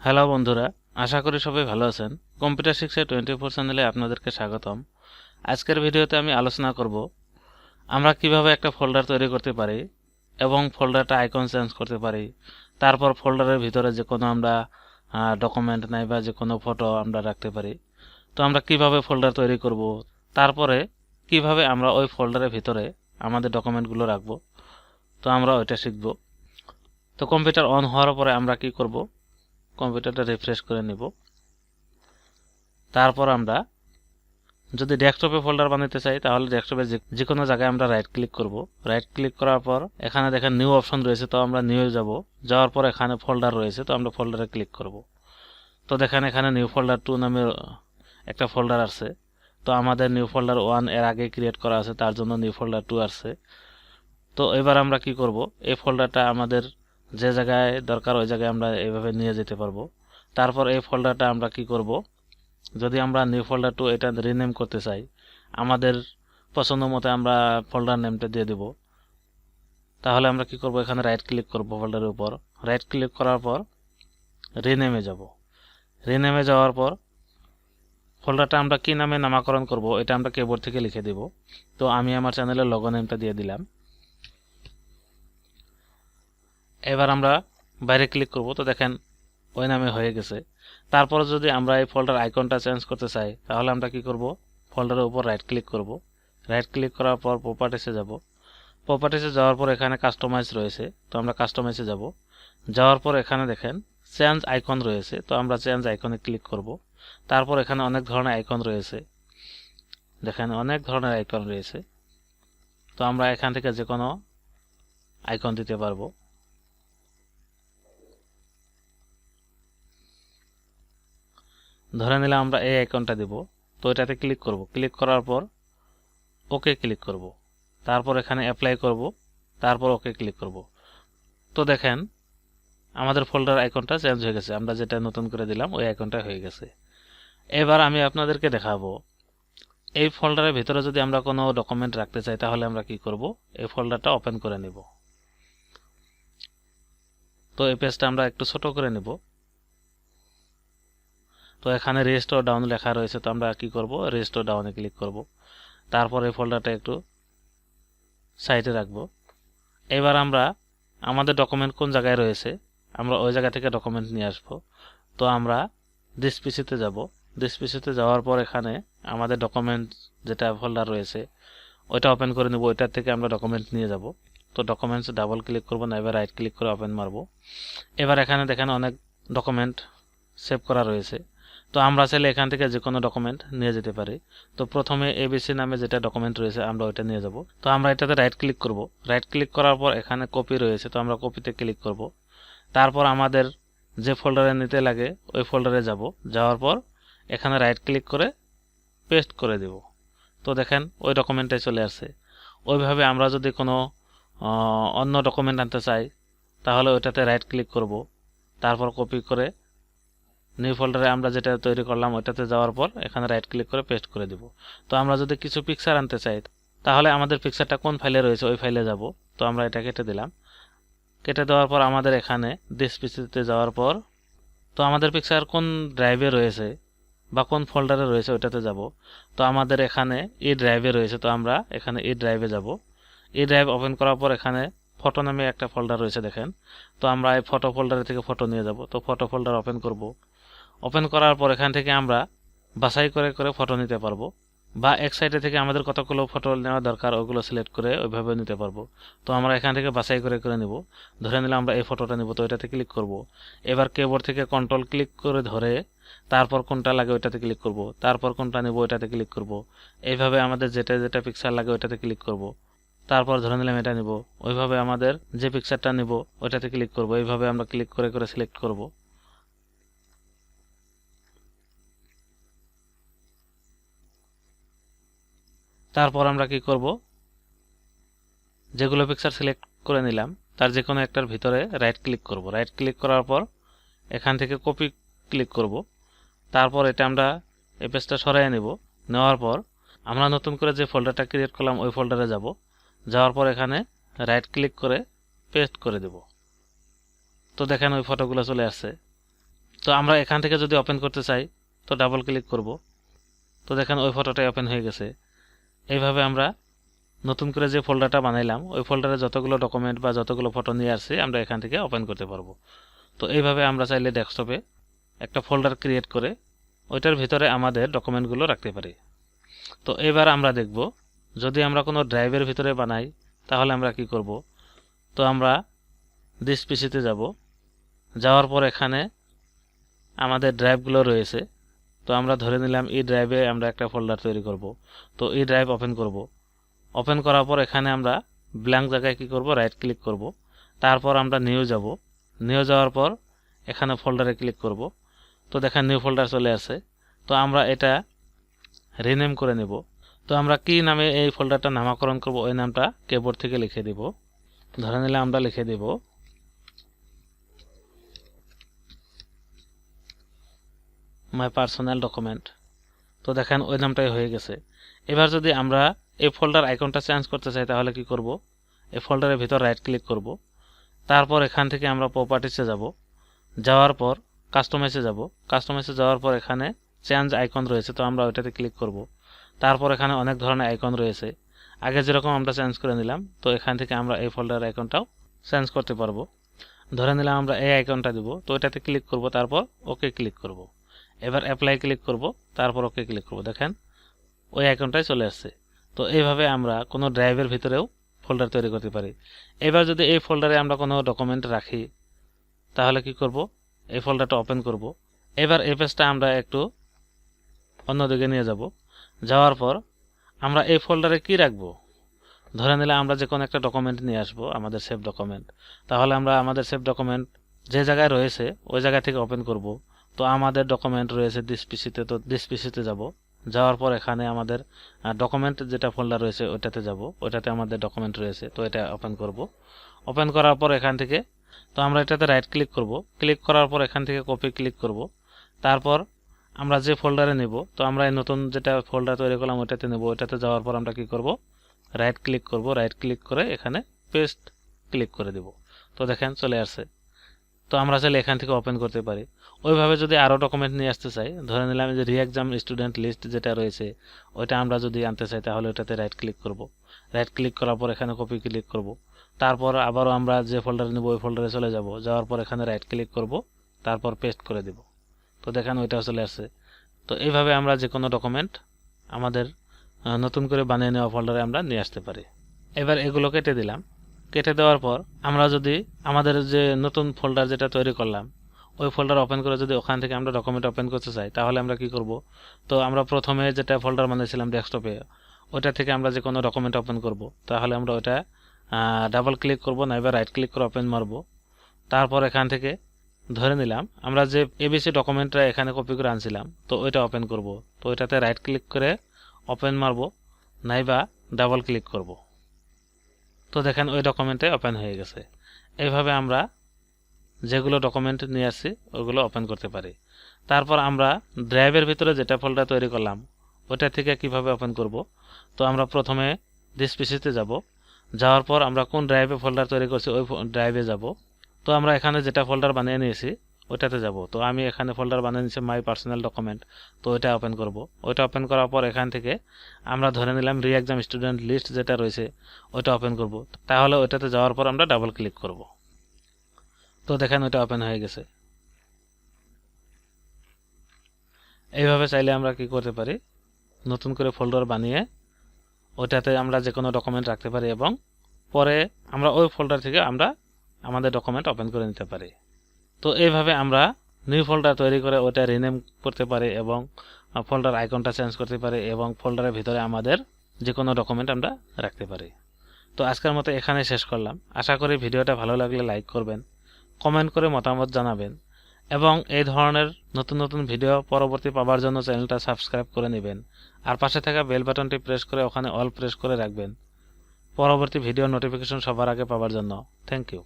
Hello বন্ধুরা, আশা করি সবাই ভালো আছেন। কম্পিউটার শিক্ষা 24 চ্যানেলে আপনাদেরকে স্বাগতম। আজকের ভিডিওতে আমি আলোচনা করব আমরা কিভাবে একটা ফোল্ডার তৈরি করতে পারি এবং ফোল্ডারটা আইকন চেঞ্জ করতে পারি। তারপর ফোল্ডারের ভিতরে যে কোনো আমরা ডকুমেন্ট নাই বা যে কোনো ফটো আমরা রাখতে পারি। তো আমরা কিভাবে ফোল্ডার তৈরি করব, তারপরে কিভাবে আমরা ওই ফোল্ডারের ভিতরে আমাদের ডকুমেন্টগুলো রাখব, তো আমরা ওইটা শিখব। তো কম্পিউটার অন হওয়ার পরে আমরা কি করব, কম্পিউটারটা রিফ্রেশ করে নিব। তারপর আমরা যদি ডেস্কটপে ফোল্ডার বানাতে চাই তাহলে ডেস্কটপে যে কোনো জায়গায় আমরা রাইট ক্লিক করব। রাইট ক্লিক করার পর এখানে দেখেন নিউ অপশন রয়েছে, তো আমরা নিউ যাব। যাওয়ার পর এখানে ফোল্ডার রয়েছে, তো আমরা ফোল্ডারে ক্লিক করব। তো দেখেন এখানে নিউ ফোল্ডার 2 নামে একটা ফোল্ডার আছে। তো আমাদের নিউ ফোল্ডার 1 এর আগে ক্রিয়েট করা আছে, তার জন্য নিউ ফোল্ডার 2 আছে। তো এবার আমরা কি করব, এই ফোল্ডারটা আমাদের যে জায়গায় দরকার ওই জায়গায় আমরা এইভাবে নিয়ে যেতে পারবো। তারপর এই ফোল্ডারটা আমরা কি করব, যদি আমরা নিউ ফোল্ডার 2 এটা রিনেম করতে চাই, আমাদের পছন্দ মতো আমরা ফোল্ডার নেমটা দিয়ে দেব। তাহলে আমরা কি করব, এখানে রাইট ক্লিক করব ফোল্ডারের উপর। রাইট ক্লিক করার পর রিনেমে যাব। রিনেমে যাওয়ার পর ফোল্ডারটা আমরা কি নামে নামকরণ করব এটা আমরা কিবোর্ড থেকে লিখে দেব। তো আমি আমার চ্যানেলের লগো নেমটা দিয়ে দিলাম। এবার আমরা বাইরে ক্লিক করব, তো দেখেন ওই নামে হয়ে গেছে। তারপর যদি আমরা এই ফোল্ডার আইকনটা চেঞ্জ করতে চাই তাহলে আমরা কি করব, ফোল্ডারের উপর রাইট ক্লিক করব। রাইট ক্লিক করার পর প্রপার্টিসে যাব। প্রপার্টিসে যাওয়ার পর এখানে কাস্টমাইজ রয়েছে, তো আমরা কাস্টমাইজে যাব। যাওয়ার পর এখানে দেখেন চেঞ্জ আইকন রয়েছে, তো আমরা চেঞ্জ আইকনে ক্লিক করব। তারপর এখানে অনেক ধরনের আইকন রয়েছে, দেখেন অনেক ধরনের আইকন রয়েছে। তো আমরা এখান থেকে যে কোনো আইকন দিতে পারবো। ধরে নিলাম আমরা এই আইকনটা দেব। তো এটাতে ক্লিক করব। ক্লিক করার পর ওকে ক্লিক করব। তারপর এখানে অ্যাপ্লাই করব। তারপর ওকে ক্লিক করব। তো দেখেন আমাদের ফোল্ডার আইকনটা চেঞ্জ হয়ে গেছে, আমরা যেটা নতুন করে দিলাম ওই আইকনটা হয়ে গেছে। এবার আমি আপনাদেরকে দেখাবো এই ফোল্ডারের ভিতরে যদি আমরা কোনো ডকুমেন্ট রাখতে চাই তাহলে আমরা কি করব, এই ফোল্ডারটা ওপেন করে নিব। তো এই পেজটা আমরা একটু ছোট করে নিব। তো এখানে রেস্টোর ডাউন লেখা রয়েছে, তো আমরা কি করব, রেস্টোর ডাউনে ক্লিক করব। তারপর এই ফোল্ডারটা একটু সাইডে রাখবো। এবার আমরা আমাদের ডকুমেন্ট কোন জায়গায় রয়েছে আমরা ওই জায়গা থেকে ডকুমেন্ট নিয়ে আসব। তো আমরা দিস পিসিতে যাব। দিস পিসিতে যাওয়ার পর এখানে আমাদের ডকুমেন্ট যেটা ফোল্ডার রয়েছে ওইটা ওপেন করে নেব। ওইটার থেকে আমরা ডকুমেন্ট নিয়ে যাব। তো ডকুমেন্টস ডাবল ক্লিক করব না, এবার রাইট ক্লিক করে ওপেন মারব। এবার এখানে দেখেন অনেক ডকুমেন্ট সেভ করা রয়েছে, তো আমরা চাইলে এখান থেকে যে কোনো ডকুমেন্ট নিয়ে যেতে পারি। তো প্রথমে এবিসি নামে যেটা ডকুমেন্ট রয়েছে আমরা ওইটা নিয়ে যাব। তো আমরা এটাতে রাইট ক্লিক করব। রাইট ক্লিক করার পর এখানে কপি রয়েছে, তো আমরা কপিতে ক্লিক করব। তারপর আমাদের যে ফোল্ডারে নিতে লাগে ওই ফোল্ডারে যাব। যাওয়ার পর এখানে রাইট ক্লিক করে পেস্ট করে দেব। তো দেখেন ওই ডকুমেন্টে চলে আসছে। ওইভাবে আমরা যদি কোনো অন্য ডকুমেন্ট আনতে চাই তাহলে ওইটাতে রাইট ক্লিক করব। তারপর কপি করে নিউ ফোল্ডারে আমরা যেটা তৈরি করলাম ওইটাতে যাওয়ার পর এখানে রাইট ক্লিক করে পেস্ট করে দেব। তো আমরা যদি কিছু পিকচার আনতে চাই তাহলে আমাদের পিকচারটা কোন ফাইলে রয়েছে ওই ফাইলে যাব। তো আমরা এটা কেটে দিলাম। কেটে দেওয়ার পর আমাদের এখানে দিস পিসিতে যাওয়ার পর তো আমাদের পিকচার কোন ড্রাইভে রয়েছে বা কোন ফোল্ডারে রয়েছে ওইটাতে যাব। তো আমাদের এখানে এই ড্রাইভে রয়েছে, তো আমরা এখানে এই ড্রাইভে যাব। এই ড্রাইভ ওপেন করার পর এখানে ফটো নামে একটা ফোল্ডার রয়েছে দেখেন। তো আমরা এই ফটো ফোল্ডার থেকে ফটো নিয়ে যাব। তো ফটো ফোল্ডার ওপেন করব। ওপেন করার পর এখান থেকে আমরা বাছাই করে করে ফটো নিতে পারবো, বা এক সাইডে থেকে আমাদের কতগুলো ফটো নেওয়া দরকার ওগুলো সিলেক্ট করে ওইভাবে নিতে পারবো। তো আমরা এখান থেকে বাছাই করে করে নিব। ধরে নিলাম আমরা এই ফটোটা নিব, তো এটাতে ক্লিক করব। এবার কিবোর্ড থেকে কন্ট্রোল ক্লিক করে ধরে তারপর কোনটা লাগে ওইটাতে ক্লিক করব। তারপর কোনটা নিব ওইটাতে ক্লিক করব। এইভাবে আমাদের যেটা যেটা পিকচার লাগে ওইটাতে ক্লিক করব। তারপর ধরে নিলাম এটা নিব, ওইভাবে আমাদের যে পিকচারটা নিব ওইটাতে ক্লিক করব। এইভাবে আমরা ক্লিক করে করে সিলেক্ট করব। তারপর আমরা কি করব, যেগুলো পিকচার সিলেক্ট করে নিলাম তার যে কোনো একটার ভিতরে রাইট ক্লিক করব। রাইট ক্লিক করার পর এখান থেকে কপি ক্লিক করব। তারপর এটা আমরা এই পেজটা সরিয়ে নেব। নেওয়ার পর আমরা নতুন করে যে ফোল্ডারটা ক্রিয়েট করলাম ওই ফোল্ডারে যাব। যাওয়ার পর এখানে রাইট ক্লিক করে পেস্ট করে দেব। তো দেখেন ওই ফটোগুলো চলে আসছে। তো তো আমরা এখান থেকে যদি ওপেন করতে চাই তো ডাবল ক্লিক করব। তো দেখেন ওই ফটোটাই ওপেন হয়ে গেছে। এইভাবে আমরা নতুন করে যে ফোল্ডারটা বানাইলাম ওই ফোল্ডারে যতগুলো ডকুমেন্ট বা যতগুলো ফটো নিয়ে আসছি আমরা এখান থেকে ওপেন করতে পারবো। তো এইভাবে আমরা চাইলে ডেস্কটপে একটা ফোল্ডার ক্রিয়েট করে ওইটার ভিতরে আমাদের ডকুমেন্টগুলো রাখতে পারি। তো এবার আমরা দেখব যদি আমরা কোনো ড্রাইভের ভিতরে বানাই তাহলে আমরা কি করব। তো আমরা দিস পিসিতে যাব, যাওয়ার পর এখানে আমাদের ড্রাইভগুলো রয়েছে। তো আমরা ধরে নিলাম এই ড্রাইভে আমরা একটা ফোল্ডার তৈরি করব। তো এই ড্রাইভ ওপেন করব। ওপেন করার পর এখানে আমরা ব্ল্যাঙ্ক জায়গায় কি করব, রাইট ক্লিক করব। তারপর আমরা নিউ যাব, নিউ যাওয়ার পর এখানে ফোল্ডারে ক্লিক করব। তো দেখেন নিউ ফোল্ডার চলে আসে। তো আমরা এটা রিনেম করে নেব। তো আমরা কি নামে এই ফোল্ডারটা নামকরণ করব ওই নামটা কিবোর্ড থেকে লিখে দিব। ধরে নিলে আমরা লিখে দেব মাই পার্সোনাল ডকুমেন্ট। তো দেখেন ওই নামটাই হয়ে গেছে। এবার যদি আমরা এই ফোল্ডার আইকনটা চেঞ্জ করতে চাই তাহলে কি করব, এই ফোল্ডারের ভিতর রাইট ক্লিক করব। তারপর এখান থেকে আমরা প্রপার্টিসে যাব, যাওয়ার পর কাস্টমাইজে যাব। কাস্টমাইজে যাওয়ার পর এখানে চেঞ্জ আইকন রয়েছে, তো আমরা ওইটাতে ক্লিক করব। তারপর এখানে অনেক ধরনের আইকন রয়েছে, আগে যেরকম আমরা চেঞ্জ করে নিলাম। তো এখান থেকে আমরা এই ফোল্ডার আইকনটাও চেঞ্জ করতে পারবো। ধরে নিলাম আমরা এই আইকনটা দিব, তো ওইটাতে ক্লিক করব, তারপর ওকে ক্লিক করব। এবার অ্যাপ্লাই ক্লিক করব, তারপর ওকে ক্লিক করব। দেখেন ওই আইকনটাই চলে আসছে। তো এইভাবে আমরা কোনো ড্রাইভের ভিতরেও ফোল্ডার তৈরি করতে পারি। এবার যদি এই ফোল্ডারে আমরা কোনো ডকুমেন্ট রাখি তাহলে কি করব, এই ফোল্ডারটা ওপেন করব। এবার এই পেজটা আমরা একটু অন্যদিকে নিয়ে যাব। যাওয়ার পর আমরা এই ফোল্ডারে কি রাখব, ধরে নিলে আমরা যে কোনো একটা ডকুমেন্ট নিয়ে আসবো, আমাদের সেভ ডকুমেন্ট। তাহলে আমরা আমাদের সেভ ডকুমেন্ট যে জায়গায় রয়েছে ওই জায়গা থেকে ওপেন করব। তো আমাদের ডকুমেন্ট রয়েছে দিস পিসিতে, তো দিস পিসিতে যাব। যাওয়ার পর এখানে আমাদের ডকুমেন্ট যেটা ফোল্ডার রয়েছে ওইটাতে যাব, ওইটাতে আমাদের ডকুমেন্ট রয়েছে, তো এটা ওপেন করব। ওপেন করার পর এখান থেকে তো আমরা এটাতে রাইট ক্লিক করব। ক্লিক করার পর এখান থেকে কপি ক্লিক করব। তারপর আমরা যে ফোল্ডারে নেব, তো আমরা এই নতুন যেটা ফোল্ডার তৈরি করলাম ওইটাতে নেব। ওইটাতে যাওয়ার পর আমরা কি করব, রাইট ক্লিক করব। রাইট ক্লিক করে এখানে পেস্ট ক্লিক করে দেব। তো দেখেন চলে আসছে। তো আমরা চাইলে এখান থেকে ওপেন করতে পারি। ওইভাবে যদি আরও ডকুমেন্ট নিয়ে আসতে চাই, ধরে নিলাম যে রি-এক্সাম স্টুডেন্ট লিস্ট যেটা রয়েছে ওইটা আমরা যদি আনতে চাই তাহলে ওটাতে রাইট ক্লিক করব। রাইট ক্লিক করার পর এখানে কপি ক্লিক করব। তারপর আবারও আমরা যে ফোল্ডারে নেব ওই ফোল্ডারে চলে যাব। যাওয়ার পর এখানে রাইট ক্লিক করব, তারপর পেস্ট করে দেব। তো দেখেন ওইটাও চলে আসছে। তো এইভাবে আমরা যে কোনো ডকুমেন্ট আমাদের নতুন করে বানিয়ে নেওয়া ফোল্ডারে আমরা নিয়ে আসতে পারি। এবার এগুলো কেটে দিলাম। কেটে দেওয়ার পর আমরা যদি আমাদের যে নতুন ফোল্ডার যেটা তৈরি করলাম ওই ফোল্ডার ওপেন করে যদি ওখান থেকে আমরা ডকুমেন্ট ওপেন করতে চাই তাহলে আমরা কি করব, তো আমরা প্রথমে যেটা ফোল্ডার বানিয়েছিলাম ডেস্কটপে ওইটা থেকে আমরা যে কোনো ডকুমেন্ট ওপেন করব। তাহলে আমরা ওইটা ডাবল ক্লিক করব, নাইবা রাইট ক্লিক করে ওপেন মারব। তারপর এখান থেকে ধরে নিলাম আমরা যে এবিসি ডকুমেন্টটা এখানে কপি করে আনছিলাম, তো ওইটা ওপেন করব। তো ওইটাতে রাইট ক্লিক করে ওপেন মারব, নাইবা ডাবল ক্লিক করব। তো দেখেন ওই ডকুমেন্টে ওপেন হয়ে গেছে। এইভাবে আমরা যেগুলো ডকুমেন্ট নিয়ে আসছি ওগুলো ওপেন করতে পারি। তারপর আমরা ড্রাইভের ভিতরে যেটা ফোল্ডার তৈরি করলাম ওটা থেকে কিভাবে ওপেন করব, তো আমরা প্রথমে দিস পিসিতে যাব। যাওয়ার পর আমরা কোন ড্রাইভে ফোল্ডার তৈরি করছি ওই ড্রাইভে যাব। তো আমরা এখানে যেটা ফোল্ডার বানিয়ে নিয়েছি ওইটাতে যাব। তো আমি এখানে ফোল্ডার বানিয়ে নিয়েছি মাই পার্সোনাল ডকুমেন্ট, তো ওইটা ওপেন করব। ওইটা ওপেন করার পর এখান থেকে আমরা ধরে নিলাম রি-এক্সাম স্টুডেন্ট লিস্ট যেটা রয়েছে ওইটা ওপেন করব। তাহলে ওইটাতে যাওয়ার পর আমরা ডাবল ক্লিক করব। তো দেখেন ওইটা ওপেন হয়ে গেছে। এইভাবে চাইলে আমরা কি করতে পারি, নতুন করে ফোল্ডার বানিয়ে ওইটাতে আমরা যে কোনো ডকুমেন্ট রাখতে পারি এবং পরে আমরা ওই ফোল্ডার থেকে আমরা আমাদের ডকুমেন্ট ওপেন করে নিতে পারি। তো এইভাবে আমরা নিউ ফোল্ডার তৈরি করে ওটা রিনেম করতে পারি এবং ফোল্ডার আইকনটা চেঞ্জ করতে পারি এবং ফোল্ডারের ভিতরে আমাদের যে কোনো ডকুমেন্ট আমরা রাখতে পারি। তো আজকের মতো এখানে শেষ করলাম। আশা করি ভিডিওটা ভালো লাগলে লাইক করবেন, কমেন্ট করে মতামত জানাবেন এবং এই ধরনের নতুন নতুন ভিডিও পরবর্তী পাওয়ার জন্য চ্যানেলটা সাবস্ক্রাইব করে নেবেন। আর পাশে থাকা বেল বাটনটি প্রেস করে ওখানে অল প্রেস করে রাখবেন পরবর্তী ভিডিও নোটিফিকেশন সবার আগে পাওয়ার জন্য। Thank you.